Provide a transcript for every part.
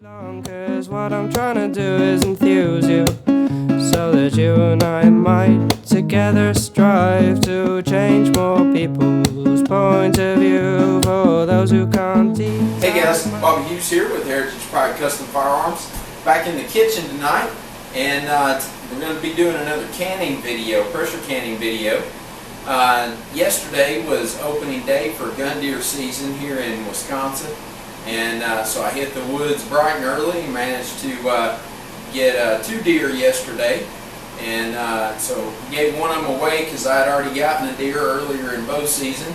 'Cause what I'm trying to do is enthuse you, so that you and I might together strive to change more people's point of view for those who can't eat. Hey guys, Bobby Hughes here with Heritage Pride Custom Firearms. Back in the kitchen tonight, and we're going to be doing another canning video, pressure canning video. Yesterday was opening day for gun deer season here in Wisconsin. And so I hit the woods bright and early and managed to get 2 deer yesterday. And so gave one of them away because I had already gotten a deer earlier in bow season.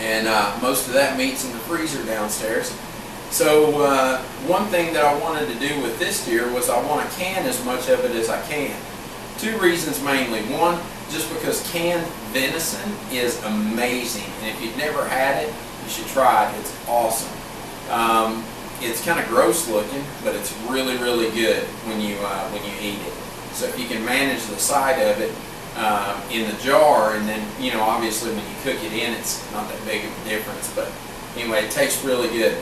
And most of that meat's in the freezer downstairs. So one thing that I wanted to do with this deer was I want to can as much of it as I can. 2 reasons mainly. One, just because canned venison is amazing. And if you've never had it, you should try it. It's awesome. It's kind of gross looking, but it's really, really good when you eat it. So if you can manage the side of it in the jar, and then obviously when you cook it in, it's not that big of a difference. But anyway, it tastes really good.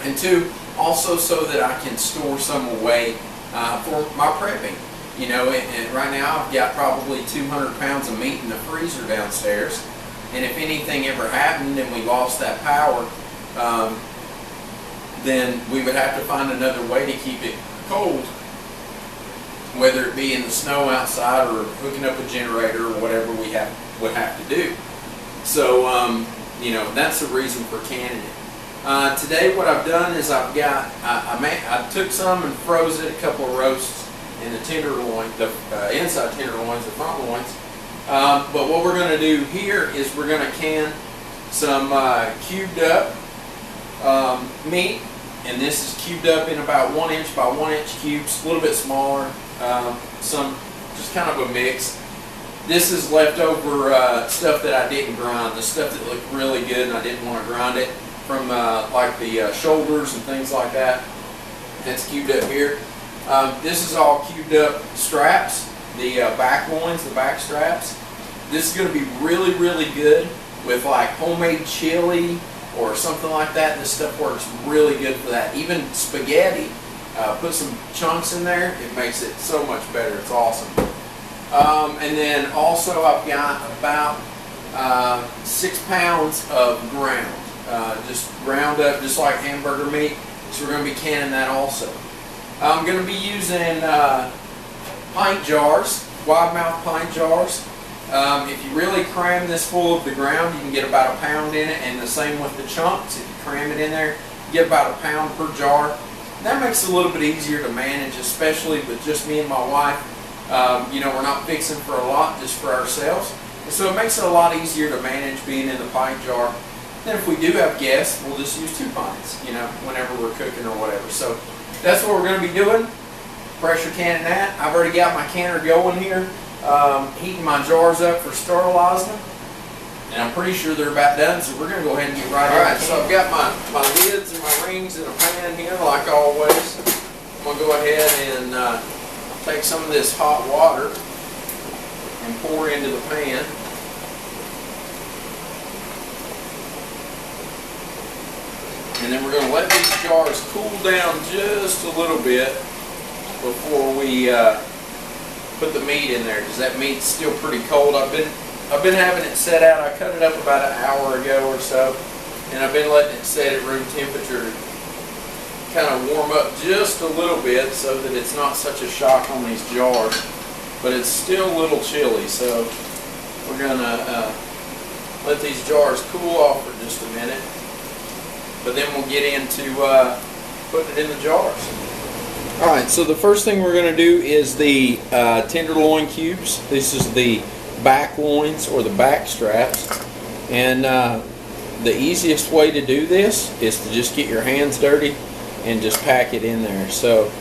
And 2, also so that I can store some away for my prepping. And right now I've got probably 200 pounds of meat in the freezer downstairs. And if anything ever happened and we lost that power, then we would have to find another way to keep it cold, whether it be in the snow outside or hooking up a generator or whatever we would have to do. So that's the reason for canning it. Today what I've done is I took some and froze it, a couple of roasts in the tenderloin, the inside tenderloins, the front loins. But what we're going to do here is we're going to can some cubed up meat, and this is cubed up in about 1 inch by 1 inch cubes, a little bit smaller, some just kind of a mix. This is leftover stuff that I didn't grind, the stuff that looked really good and I didn't want to grind it, from like the shoulders and things like that. That's cubed up here. This is all cubed up straps, the back loins, the back straps. This is going to be really, really good with like homemade chili or something like that. This stuff works really good for that. Even spaghetti, put some chunks in there, it makes it so much better. It's awesome. And then also I've got about 6 pounds of ground, just ground up just like hamburger meat. So we're going to be canning that also. I'm going to be using pint jars, wide mouth pint jars. If you really cram this full of the ground, you can get about 1 pound in it, and the same with the chunks. If you cram it in there, you get about 1 pound per jar. That makes it a little bit easier to manage, especially with just me and my wife. We're not fixing for a lot, just for ourselves. And so it makes it a lot easier to manage being in the pint jar. Then if we do have guests, we'll just use 2 pints, whenever we're cooking or whatever. So that's what we're going to be doing, pressure canning that. I've already got my canner going here. Heating my jars up for sterilizing them, and I'm pretty sure they're about done, so we're going to go ahead and get right on. Alright, so I've got my lids and my rings in a pan here, like always. I'm going to go ahead and take some of this hot water and pour into the pan. And then we're going to let these jars cool down just a little bit before we put the meat in there, because that meat's still pretty cold. I've been having it set out. I cut it up about 1 hour ago or so, and I've been letting it set at room temperature to kind of warm up just a little bit so that it's not such a shock on these jars, but it's still a little chilly. So we're gonna let these jars cool off for just a minute, but then we'll get into putting it in the jars. Alright, so the first thing we're going to do is the tenderloin cubes. This is the back loins, or the back straps. And the easiest way to do this is to just get your hands dirty and just pack it in there. So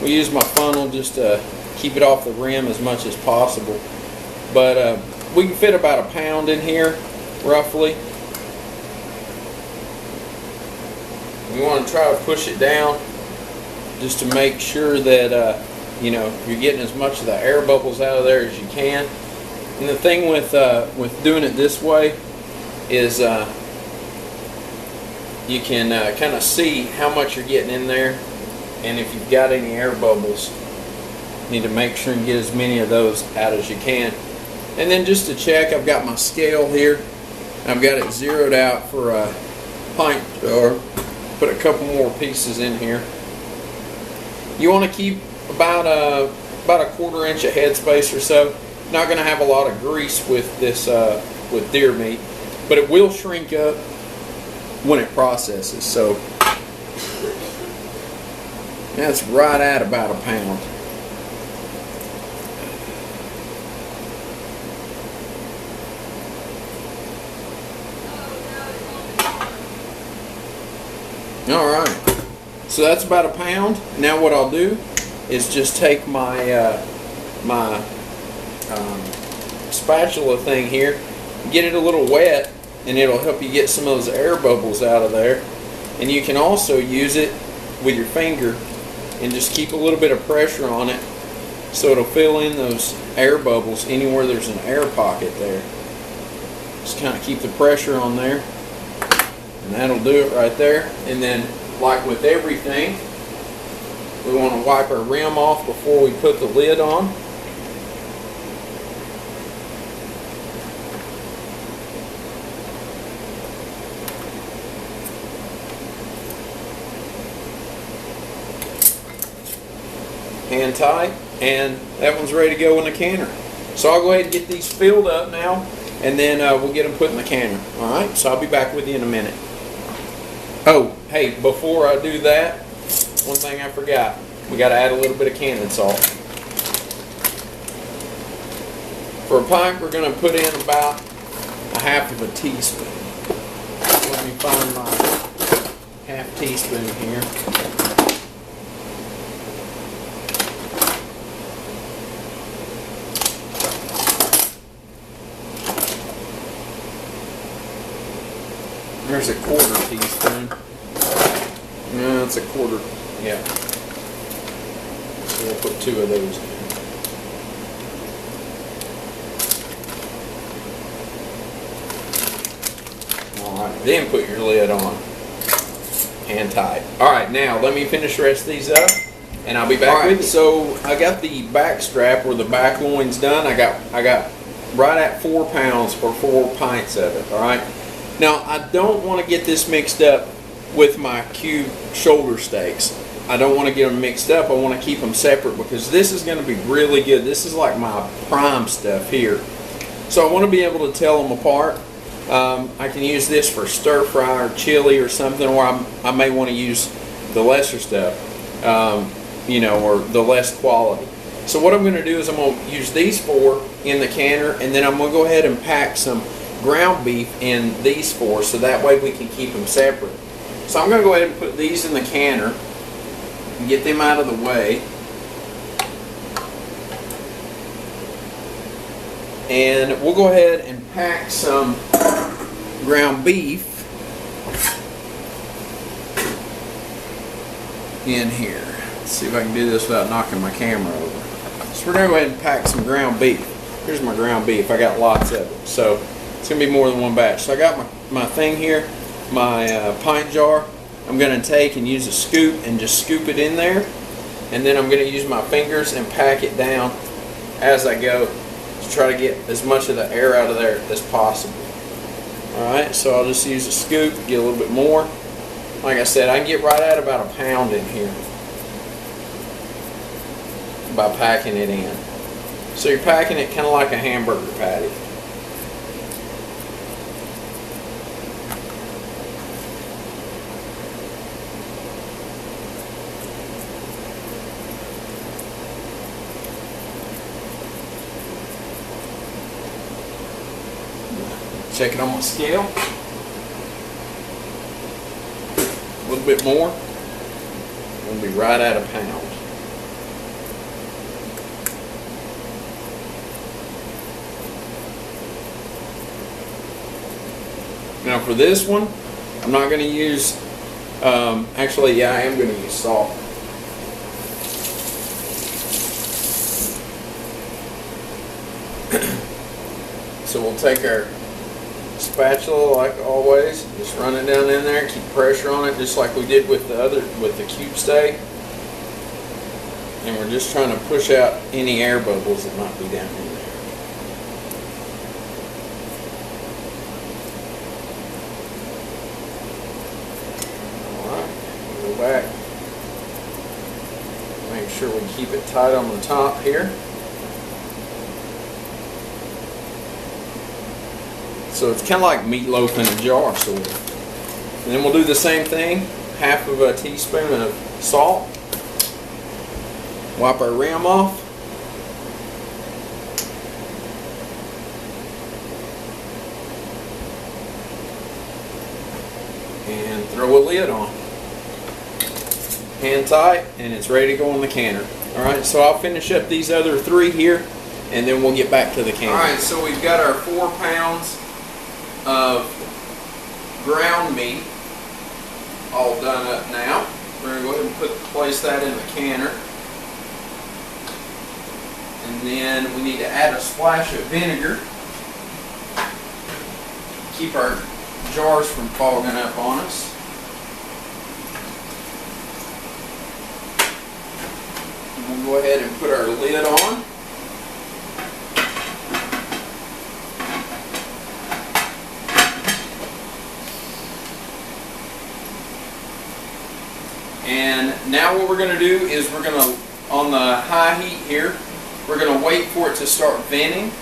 we use my funnel just to keep it off the rim as much as possible. But we can fit about 1 pound in here, roughly. We want to try to push it down just to make sure that you're getting as much of the air bubbles out of there as you can. And the thing with doing it this way is you can kind of see how much you're getting in there, and if you've got any air bubbles, you need to make sure and get as many of those out as you can. And then just to check, I've got my scale here. I've got it zeroed out for a pint jar. Put a couple more pieces in here. You want to keep about a 1/4 inch of headspace or so. Not going to have a lot of grease with this with deer meat, but it will shrink up when it processes. So that's right at about a pound. All right, so that's about a pound. Now what I'll do is just take my spatula thing here, get it a little wet, and it'll help you get some of those air bubbles out of there. And you can also use it with your finger and just keep a little bit of pressure on it so it'll fill in those air bubbles anywhere there's an air pocket there. Just kind of keep the pressure on there, and that'll do it right there. And then, like with everything, we want to wipe our rim off before we put the lid on. Hand tight, and that one's ready to go in the canner. So I'll go ahead and get these filled up now, and then we'll get them put in the canner. Alright, so I'll be back with you in a minute. Oh, hey, before I do that, one thing I forgot. We got to add a little bit of cannon salt. For a pint, we're going to put in about a 1/2 teaspoon. Let me find my 1/2 teaspoon here. There's a 1/4 teaspoon. No, it's a 1/4. Yeah. So we'll put 2 of those in. Alright, then put your lid on. Hand tight. Alright, now let me finish the rest of these up, and I'll be back with you. So I got the back strap or the back loins done. I got right at 4 pounds or 4 pints of it. Alright. Now, I don't want to get this mixed up with my cube shoulder steaks. I don't want to get them mixed up. I want to keep them separate because this is going to be really good. This is like my prime stuff here. So I want to be able to tell them apart. I can use this for stir fry or chili or something, or I may want to use the lesser stuff, you know, or the less quality. So what I'm going to do is I'm going to use these 4 in the canner, and then I'm going to go ahead and pack some ground beef in these 4 so that way we can keep them separate. So I'm going to go ahead and put these in the canner and get them out of the way. And we'll go ahead and pack some ground beef in here. Let's see if I can do this without knocking my camera over. So we're going to go ahead and pack some ground beef. Here's my ground beef. I got lots of it. So it's going to be more than one batch. So I got my thing here, my pint jar. I'm going to take and use a scoop and just scoop it in there. And then I'm going to use my fingers and pack it down as I go to try to get as much of the air out of there as possible. Alright, so I'll just use a scoop, get a little bit more. Like I said, I can get right at about a pound in here by packing it in. So you're packing it kind of like a hamburger patty. Check it on my scale. A little bit more. We'll be right at a pound. Now for this one, I'm not going to use, actually, yeah, I am going to use salt. So we'll take our spatula like always. Just run it down in there, keep pressure on it just like we did with the cube stay. And we're just trying to push out any air bubbles that might be down in there. Alright, go back. Make sure we keep it tight on the top here. So it's kind of like meatloaf in a jar, sort of. And then we'll do the same thing. Half of a teaspoon of salt. Wipe our rim off. And throw a lid on. Hand tight, and it's ready to go on the canner. Alright, so I'll finish up these other 3 here, and then we'll get back to the canner. Alright, so we've got our 4 pounds of ground meat all done up now. We're going to go ahead and place that in the canner. And then we need to add a splash of vinegar. Keep our jars from fogging up on us. And we'll go ahead and put our lid on. And now what we're going to do is we're going to, on the high heat here, we're going to wait for it to start venting.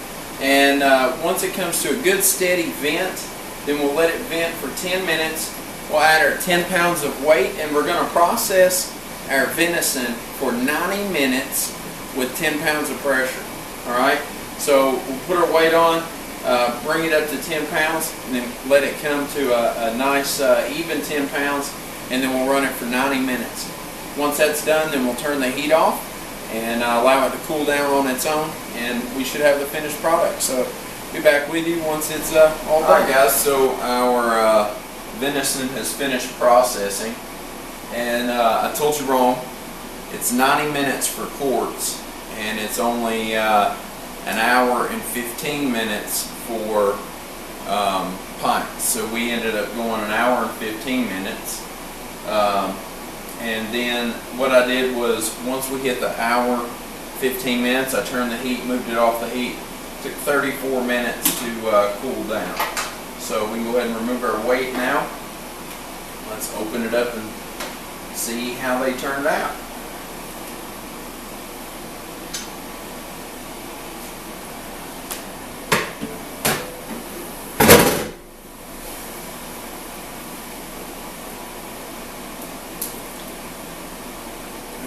And once it comes to a good steady vent, then we'll let it vent for 10 minutes. We'll add our 10 pounds of weight, and we're going to process our venison for 90 minutes with 10 pounds of pressure. Alright, so we'll put our weight on, bring it up to 10 pounds, and then let it come to a nice even 10 pounds, and then we'll run it for 90 minutes. Once that's done, then we'll turn the heat off and allow it to cool down on its own, and we should have the finished product. So be back with you once it's all done. Alright guys, so our venison has finished processing, and I told you wrong. It's 90 minutes for quarts, and it's only an hour and 15 minutes for pints. So we ended up going an hour and 15 minutes. And then what I did was, once we hit the hour 15 minutes, I turned the heat, moved it off the heat. It took 34 minutes to cool down. So we can go ahead and remove our weight now. Let's open it up and see how they turned out.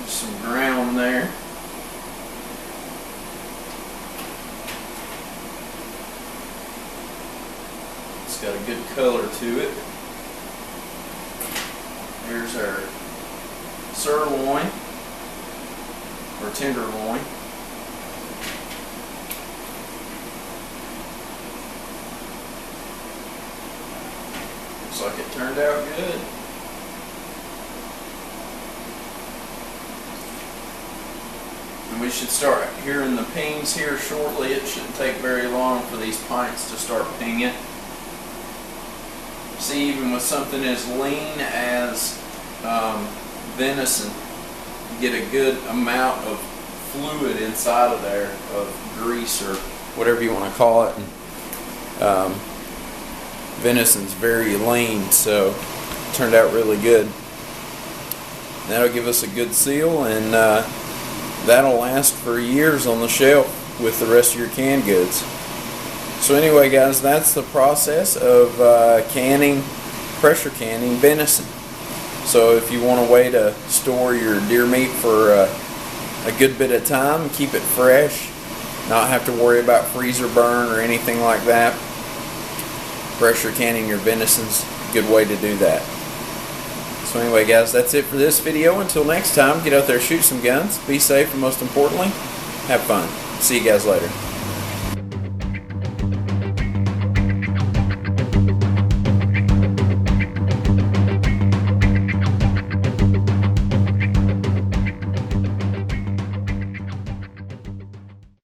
Some ground there. It's got a good color to it. Here's our sirloin or tenderloin. Looks like it turned out good. And we should start hearing the pings here shortly. It shouldn't take very long for these pints to start pinging. See, even with something as lean as venison, you get a good amount of fluid inside of there, of grease or whatever you want to call it. And, venison's very lean, so it turned out really good. That'll give us a good seal, and that'll last for years on the shelf with the rest of your canned goods. So anyway guys, that's the process of canning, pressure canning venison. So if you want a way to store your deer meat for a good bit of time, keep it fresh, not have to worry about freezer burn or anything like that, pressure canning your venison's a good way to do that. So anyway guys, that's it for this video. Until next time, get out there, shoot some guns, be safe, and most importantly, have fun. See you guys later.